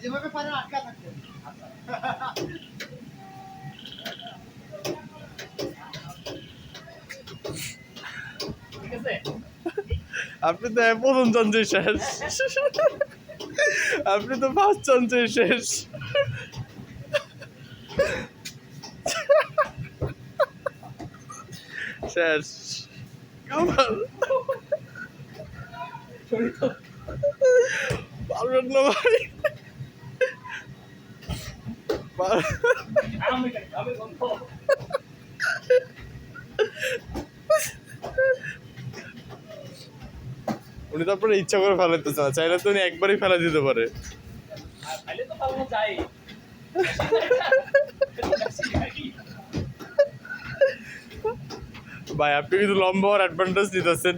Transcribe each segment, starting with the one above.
যেভাবে পারেন আটকা থাকবেন। ঠিক আছে, আপনি তো প্রথম চঞ্চে শেষ, আপনি তো ফার্স্ট চঞ্চে শেষ। শেষ আমার পারবেন না ভাই। আমি বন্ধ। উনি তো আপনার ইচ্ছা করে ফেলাতে চান, চাইলে তো উনি একবারই ফেলা দিতে পারে। খাইলে তো পাবো যাই। ভাই আপনি কিন্তু লম্বা হওয়ার অ্যাডভান্টেজ নিতেছেন।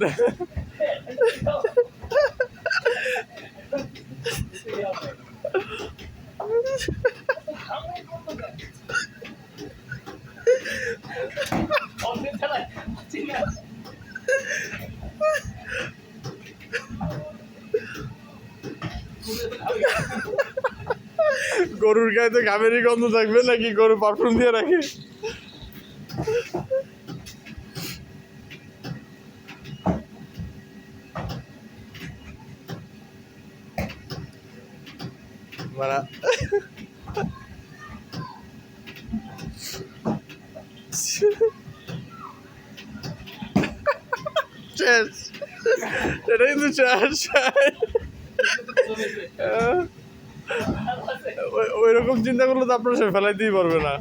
গরুর গায়ে তো ঘামেরই গন্ধ থাকবে নাকি গরু পারফিউম দিয়ে রাখে? মানে শেষ, এটা কিন্তু শেষ। ওই রকম চিন্তা করলে তো আপনার সে ফেলাইতেই পারবে না।